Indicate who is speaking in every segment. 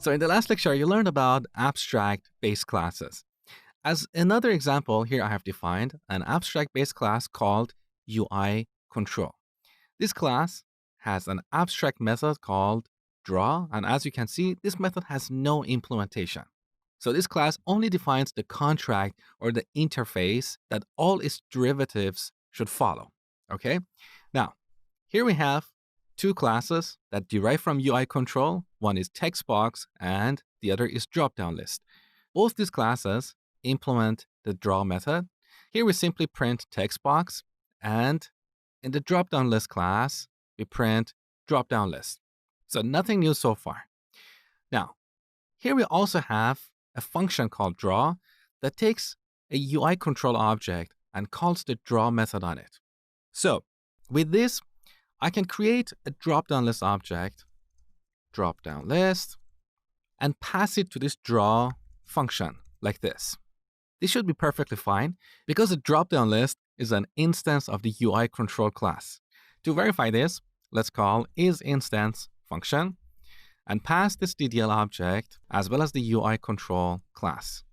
Speaker 1: So in the last lecture, you learned about abstract base classes. As another example, here I have defined an abstract base class called UI control. This class has an abstract method called draw, and as you can see, this method has no implementation. So this class only defines the contract or the interface that all its derivatives should follow. Okay? Now, here we have two classes that derive from UI control. One is textbox and the other is dropdown list. Both these classes implement the draw method. Here we simply print textbox, and in the dropdown list class, we print dropdown list. So nothing new so far. Now, here we also have a function called draw that takes a UI control object and calls the draw method on it. So with this, I can create a dropdown list object, dropdown list, and pass it to this draw function like this. This should be perfectly fine because the dropdown list is an instance of the UI control class. To verify this, let's call isInstance function and pass this DDL object as well as the UI control class.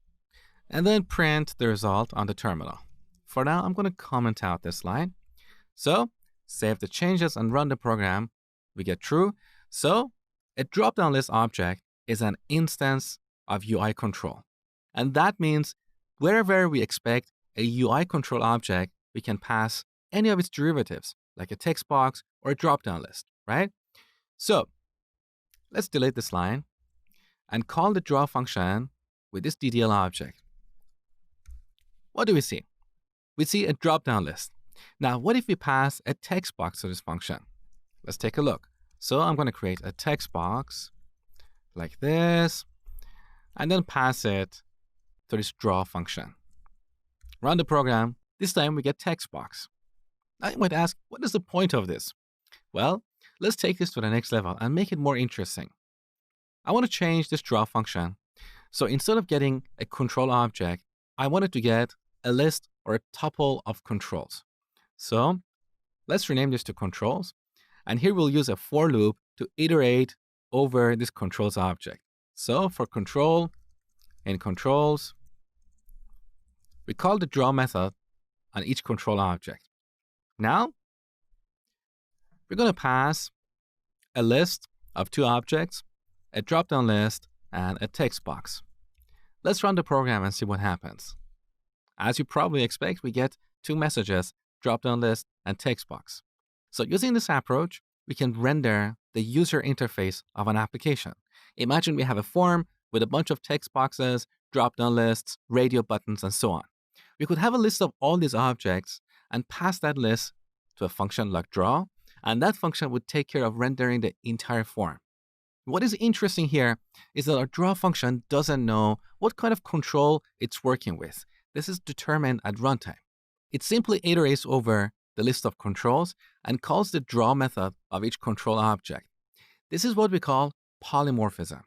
Speaker 1: And then print the result on the terminal. For now, I'm going to comment out this line. So save the changes and run the program. We get true. So a dropdown list object is an instance of UI control. And that means wherever we expect a UI control object, we can pass any of its derivatives, like a text box or a dropdown list, right? So let's delete this line and call the draw function with this DDL object. What do we see? We see a dropdown list. Now, what if we pass a text box to this function? Let's take a look. So I'm going to create a text box like this, and then pass it to this draw function. Run the program. This time we get text box. Now you might ask, what is the point of this? Well, let's take this to the next level and make it more interesting. I want to change this draw function. So instead of getting a control object, I wanted to get a list or a tuple of controls. So let's rename this to controls. And here we'll use a for loop to iterate over this controls object. So for control, in controls, we call the draw method on each control object. Now, we're going to pass a list of two objects, a dropdown list, and a text box. Let's run the program and see what happens. As you probably expect, we get two messages, dropdown list and text box. So using this approach, we can render the user interface of an application. Imagine we have a form with a bunch of text boxes, drop-down lists, radio buttons, and so on. We could have a list of all these objects and pass that list to a function like draw, and that function would take care of rendering the entire form. What is interesting here is that our draw function doesn't know what kind of control it's working with. This is determined at runtime. It simply iterates over the list of controls and calls the draw method of each control object. This is what we call polymorphism.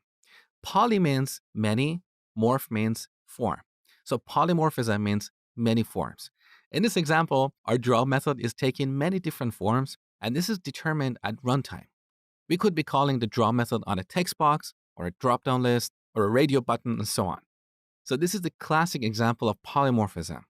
Speaker 1: Poly means many, morph means form. So polymorphism means many forms. In this example, our draw method is taking many different forms, and this is determined at runtime. We could be calling the draw method on a text box or a drop-down list or a radio button and so on. So this is the classic example of polymorphism.